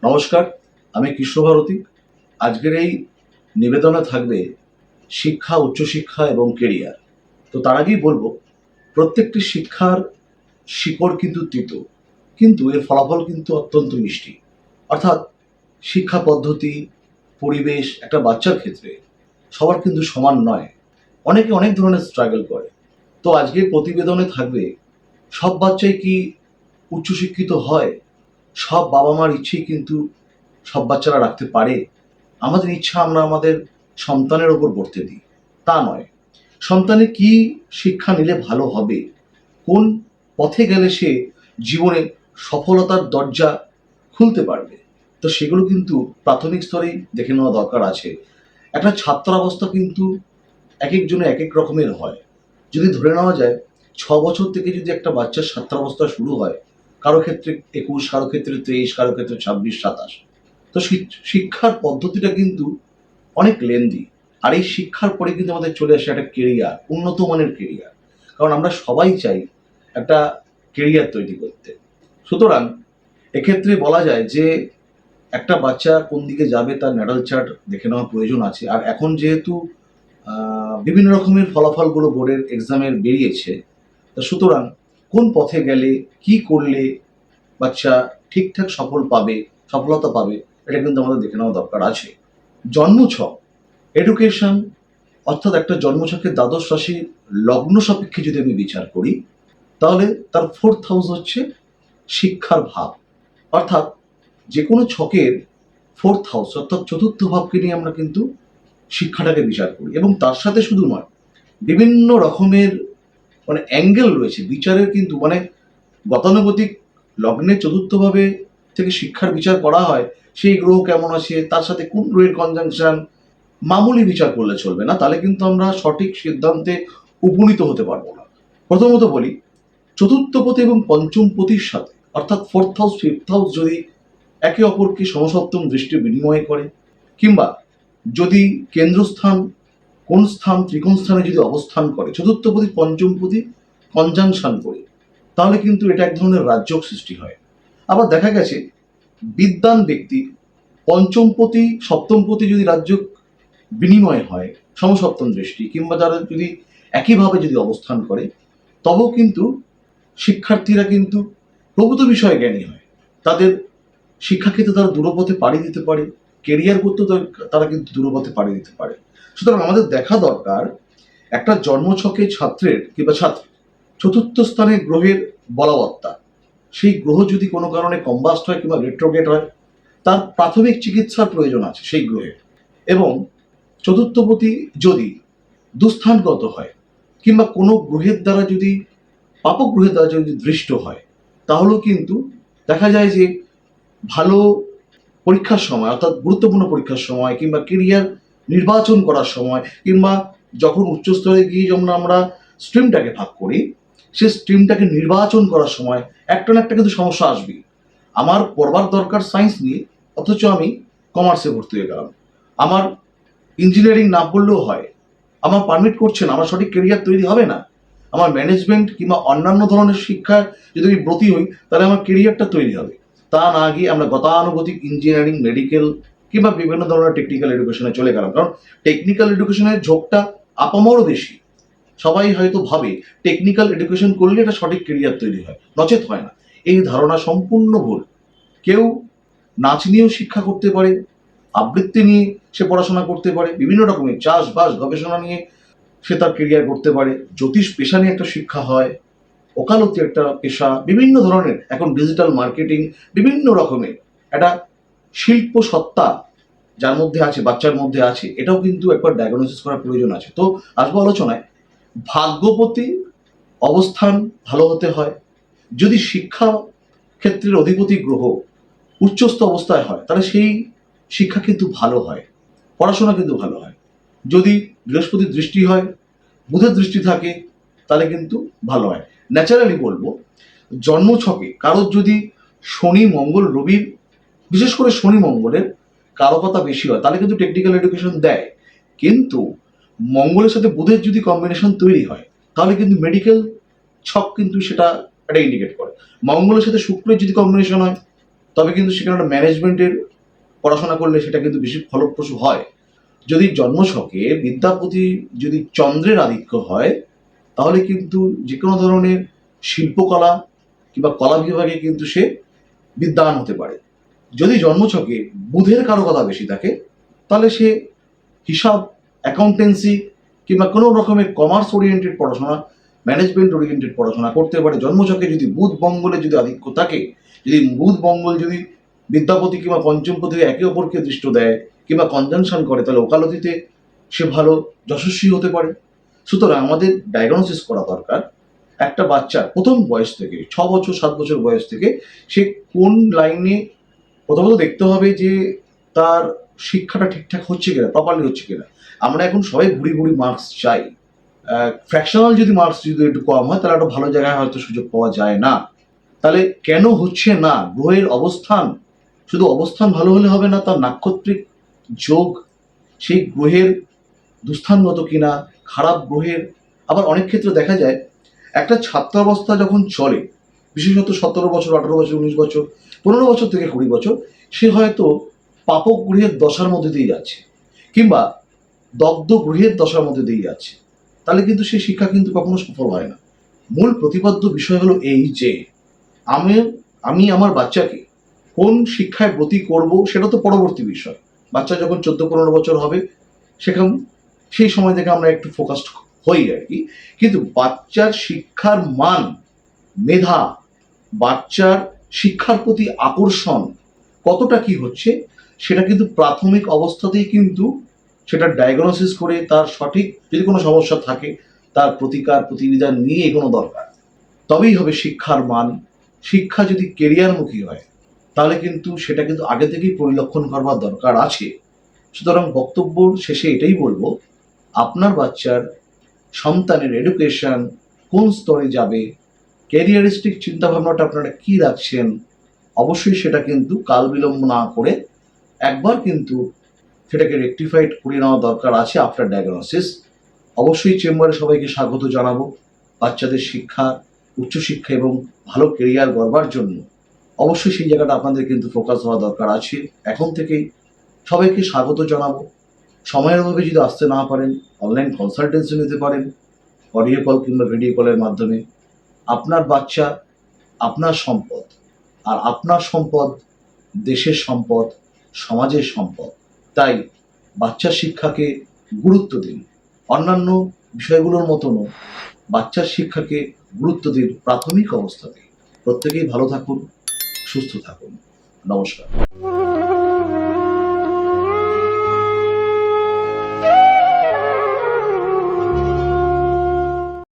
নমস্কার, আমি কৃষ্ণভারতী। আজকের এই নিবেদনে থাকবে শিক্ষা, উচ্চশিক্ষা এবং কেরিয়ার। তো তার আগেই বলবো, প্রত্যেকটি শিক্ষার শিকড় কিন্তু তিতো, কিন্তু এর ফলাফল কিন্তু অত্যন্ত মিষ্টি। অর্থাৎ শিক্ষা পদ্ধতি, পরিবেশ একটা বাচ্চার ক্ষেত্রে সবার কিন্তু সমান নয়। অনেকে অনেক ধরনের স্ট্রাগল করে। তো আজকের প্রতিবেদনে থাকবে, সব বাচ্চাই কি উচ্চশিক্ষিত হয়? সব বাবা মার ইচ্ছেই কিন্তু সব বাচ্চারা রাখতে পারে? আমাদের ইচ্ছা আমরা আমাদের সন্তানের ওপর বর্তে দিই, তা নয়। সন্তানের কি শিক্ষা নিলে ভালো হবে, কোন পথে গেলে সে জীবনে সফলতার দরজা খুলতে পারবে, তো সেগুলো কিন্তু প্রাথমিক স্তরেই দেখে নেওয়া দরকার আছে। একটা ছাত্রাবস্থা কিন্তু এক একজনের এক এক রকমের হয়। যদি ধরে নেওয়া যায় 6 বছর থেকে যদি একটা বাচ্চার ছাত্রাবস্থা শুরু হয়, কারো ক্ষেত্রে 21, কারো ক্ষেত্রে 23, কারো ক্ষেত্রে 26, 27, তো শিক্ষার পদ্ধতিটা কিন্তু অনেক লেন্দি। আর এই শিক্ষার পরে কিন্তু আমাদের চলে আসে একটা কেরিয়ার, উন্নত মানের কেরিয়ার। কারণ আমরা সবাই চাই একটা কেরিয়ার তৈরি করতে। সুতরাং এক্ষেত্রে বলা যায় যে একটা বাচ্চা কোন দিকে যাবে তার ন্যাডাল চার্ট দেখে নেওয়া প্রয়োজন আছে। আর এখন যেহেতু বিভিন্ন রকমের ফলাফলগুলো বোর্ডের এক্সামের বেরিয়েছে, তো সুতরাং কোন পথে গেলে কি করলে বাচ্চা ঠিকঠাক সফলতা পাবে, এটা কিন্তু আমাদের দেখে নেওয়া দরকার আছে। জন্মছক, এডুকেশন, অর্থাৎ একটা জন্মছকের দ্বাদশ রাশির লগ্ন সাপেক্ষে যদি আমি বিচার করি, তাহলে তার 4th হাউস হচ্ছে শিক্ষার ভাব। অর্থাৎ যে কোনো ছকের 4th হাউস অর্থাৎ চতুর্থ ভাবকে নিয়ে আমরা কিন্তু শিক্ষাটাকে বিচার করি। এবং তার সাথে শুধু নয়, বিভিন্ন রকমের অ্যাঙ্গেল রয়েছে বিচারের, কিন্তু গতানুগতিক লগ্নের চতুর্থ ভাবে থেকে শিক্ষার বিচার করা হয়। সেই গ্রহ কেমন আছে, তার সাথে কোন গ্রহের কনজাংশন, মামুলি বিচার করলে চলবে না, তাহলে কিন্তু আমরা সঠিক সিদ্ধান্তে উপনীত হতে পারবো না। প্রথমত বলি, চতুর্থপতি এবং পঞ্চমপতির সাথে অর্থাৎ 4th হাউস 5th হাউস যদি একে অপরকে সমসপ্তম দৃষ্টি বিনিময় করে, কিংবা যদি কেন্দ্রস্থান কোন স্থান ত্রিকোণ স্থানে যদি অবস্থান করে, চতুর্থপতি পঞ্চমপতি কনজাংশন করে, তাহলে কিন্তু এটা এক ধরনের রাজযোগ সৃষ্টি হয়। আবার দেখা গেছে বিদ্বান ব্যক্তি পঞ্চমপতি সপ্তমপতি যদি রাজযোগ বিনিময় হয়, সমসপ্তম দৃষ্টি, কিংবা যারা যদি একইভাবে যদি অবস্থান করে, তবেও কিন্তু শিক্ষার্থীরা কিন্তু প্রভূত বিষয়ে জ্ঞানী হয়। তাদের শিক্ষাক্ষেত্রে তারা দূরপথে পাড়ি দিতে পারে, কেরিয়ার করতেও তারা কিন্তু দূরপথে পাড়ি দিতে পারে। সুতরাং আমাদের দেখা দরকার একটা জন্মছকে ছাত্রের কিংবা ছাত্রী চতুর্থ স্থানে গ্রহের বলবত্তা, সেই গ্রহ যদি কোনো কারণে কম্বাস্ট হয় কিংবা রেট্রোগেট হয়, তার প্রাথমিক চিকিৎসার প্রয়োজন আছে সেই গ্রহের। এবং চতুর্থপতি যদি দুস্থানগত হয়, কিংবা কোনো গ্রহের দ্বারা যদি পাপক গ্রহের দ্বারা যদি দৃষ্ট হয়, তাহলেও কিন্তু দেখা যায় যে ভালো পরীক্ষার সময় অর্থাৎ গুরুত্বপূর্ণ পরীক্ষার সময়, কিংবা কেরিয়ার নির্বাচন করার সময়, কিংবা যখন উচ্চস্তরে গিয়ে যখন আমরা স্ট্রিমটাকে ভাগ করি, সে স্ট্রিমটাকে নির্বাচন করার সময় একটা না একটা কিন্তু সমস্যা আসবেই। আমার পড়বার দরকার সায়েন্স নিয়ে, অথচ আমি কমার্সে ভর্তি হয়ে গেলাম। আমার ইঞ্জিনিয়ারিং না পড়লেও হয়, আমার পারমিট করছে না, আমার সঠিক কেরিয়ার তৈরি হবে না। আমার ম্যানেজমেন্ট কিংবা অন্যান্য ধরনের শিক্ষা যদি আমি ব্রতী হই, তাহলে আমার কেরিয়ারটা তৈরি হবে। তা না গিয়ে আমরা গতানুগতিক ইঞ্জিনিয়ারিং, মেডিকেল কিংবা বিভিন্ন ধরনের টেকনিক্যাল এডুকেশনে চলে গেলাম। কারণ টেকনিক্যাল এডুকেশনের ঝোঁকটা আপামরও বেশি। সবাই হয়তো ভাবে টেকনিক্যাল এডুকেশন করলে এটা সঠিক কেরিয়ার তৈরি হয়, নচেত হয় না। এই ধারণা সম্পূর্ণ ভুল। কেউ নাচ নিয়েও শিক্ষা করতে পারে, আবৃত্তি নিয়ে সে পড়াশোনা করতে পারে, বিভিন্ন রকমের চাষবাস গবেষণা নিয়ে সে তার কেরিয়ার করতে পারে, জ্যোতিষ পেশা নিয়ে একটা শিক্ষা হয়, ওকালতি একটা পেশা, বিভিন্ন ধরনের এখন ডিজিটাল মার্কেটিং, বিভিন্ন রকমের একটা শিল্প সত্তা যার মধ্যে আছে, বাচ্চার মধ্যে আছে, এটাও কিন্তু একবার ডায়াগনোসিস করার প্রয়োজন আছে। তো আসবো আলোচনায়, ভাগ্যপতি অবস্থান ভালো হতে হয়। যদি শিক্ষা ক্ষেত্রের অধিপতি গ্রহ উচ্চস্থ অবস্থায় হয়, তাহলে সেই শিক্ষা কিন্তু ভালো হয়, পড়াশোনা কিন্তু ভালো হয়। যদি বৃহস্পতির দৃষ্টি হয়, বুধের দৃষ্টি থাকে, তাহলে কিন্তু ভালো হয়। ন্যাচারালি বলবো, জন্মছকে কারোর যদি শনি মঙ্গল রবির, বিশেষ করে শনি মঙ্গলের কারকতা বেশি হয়, তাহলে কিন্তু টেকনিক্যাল এডুকেশন দেয়। কিন্তু মঙ্গলের সাথে বুধের যদি কম্বিনেশন তৈরি হয়, তাহলে কিন্তু মেডিকেল ছক কিন্তু সেটা ইন্ডিকেট করে। মঙ্গলের সাথে শুক্রের যদি কম্বিনেশন হয়, তবে কিন্তু সেখানে একটা ম্যানেজমেন্টের পড়াশোনা করলে সেটা কিন্তু বেশি ফলপ্রসূ হয়। যদি জন্মছকে বিদ্যাপতি যদি চন্দ্রের আধিক্য হয়, তাহলে কিন্তু যে কোনো ধরনের শিল্পকলা কিংবা কলা বিভাগে কিন্তু সে বিদ্বান হতে পারে। যদি জন্মছকে বুধের কারকতা বেশি থাকে, তাহলে সে হিসাব, অ্যাকাউন্টেন্সি কিংবা কোনো রকমের কমার্স ওরিয়েন্টেড পড়াশোনা, ম্যানেজমেন্ট ওরিয়েন্টেড পড়াশোনা করতে পারে। জন্মছকে যদি বুধ মঙ্গলে যদি আধিক্য থাকে, যদি বুধ মঙ্গল যদি বিদ্যাপতি কিংবা পঞ্চমপতি একে অপরকে দৃষ্ট দেয় কিংবা কনজাংশন করে, তাহলে ওকালতিতে সে ভালো যশস্বী হতে পারে। সুতরাং আমাদের ডায়াগনোসিস করা দরকার একটা বাচ্চার প্রথম বয়স থেকে, 6 বছর 7 বছর বয়স থেকে সে কোন লাইনে। প্রথমত দেখতে হবে যে তার শিক্ষাটা ঠিকঠাক হচ্ছে কিনা, প্রপারলি হচ্ছে কিনা। আমরা এখন সবাই ভুড়ি ভুড়ি মার্কস চাই। ফ্র্যাকশনাল যদি মার্কস যদি একটু কম হয়, তাহলে একটা ভালো জায়গায় হয়তো সুযোগ পাওয়া যায় না। তাহলে কেন হচ্ছে না? গ্রহের অবস্থান, শুধু অবস্থান ভালো হলে হবে না, তার নাক্ষত্রিক যোগ, সেই গ্রহের দুস্থানগত কিনা, খারাপ গ্রহের। আবার অনেক ক্ষেত্রে দেখা যায় একটা ছাত্রাবস্থা যখন চলে, বিশেষত 17 বছর 18 বছর 19 বছর 15 বছর থেকে 20 বছর, সে হয়তো পাপক গ্রহের দশার মধ্যে দিয়ে যাচ্ছে কিংবা দগ্ধ গ্রহের দশার মধ্যে দিয়ে যাচ্ছে। তাহলে কিন্তু সেই শিক্ষা কিন্তু কখনো সফল হয় না। মূল প্রতিপাদ্য বিষয় হলো এই যে আমি আমার বাচ্চাকে কোন শিক্ষায় ব্রতী করব, সেটা তো পরবর্তী বিষয়। বাচ্চা যখন 14-15 বছর হবে, সেখান সেই সময় থেকে আমরা একটু ফোকাসড হই আর কি। কিন্তু বাচ্চার শিক্ষার মান, মেধা, বাচ্চার শিক্ষার প্রতি আকর্ষণ কতটা কি হচ্ছে, সেটা কিন্তু প্রাথমিক অবস্থাতেই কিন্তু সেটা ডায়াগনোসিস করে তার সঠিক, যদি কোনো সমস্যা থাকে তার প্রতিকার প্রতিবিধান নিয়ে এগোনো দরকার। তবেই হবে শিক্ষার মান। শিক্ষা যদি কেরিয়ারমুখী হয়, তাহলে কিন্তু সেটা কিন্তু আগে থেকেই পরিলক্ষণ করবার দরকার আছে। সুতরাং বক্তব্যর শেষে এটাই বলবো, আপনার বাচ্চার সন্তানের এডুকেশন কোন স্তরে যাবে, ক্যারিয়ারিস্টিক চিন্তাভাবনাটা আপনারা কি রাখছেন, অবশ্যই সেটা কিন্তু কাল বিলম্ব না করে একবার কিন্তু সেটাকে রেকটিফাইড করে নেওয়া দরকার আছে আফটার ডায়াগনোসিস। অবশ্যই চেম্বারে সবাইকে স্বাগত জানাবো। বাচ্চাদের শিক্ষা, উচ্চশিক্ষা এবং ভালো কেরিয়ার গড়বার জন্য অবশ্যই সেই জায়গাটা আপনাদের কিন্তু ফোকাস হওয়া দরকার আছে। এখন থেকেই সবাইকে স্বাগত জানাবো। সময়ের অভাবে যদি আসতে না পারেন, অনলাইন কনসালটেন্সি নিতে পারেন, অডিও কল কিংবা ভিডিও কলের মাধ্যমে। আপনার বাচ্চা আপনার সম্পদ, আর আপনার সম্পদ দেশের সম্পদ, সমাজের সম্পদ। তাই বাচ্চার শিক্ষাকে গুরুত্ব দিন। অন্যান্য বিষয়গুলোর মতনও বাচ্চার শিক্ষাকে গুরুত্ব দিন প্রাথমিক অবস্থাতে। প্রত্যেকেই ভালো থাকুন, সুস্থ থাকুন। নমস্কার।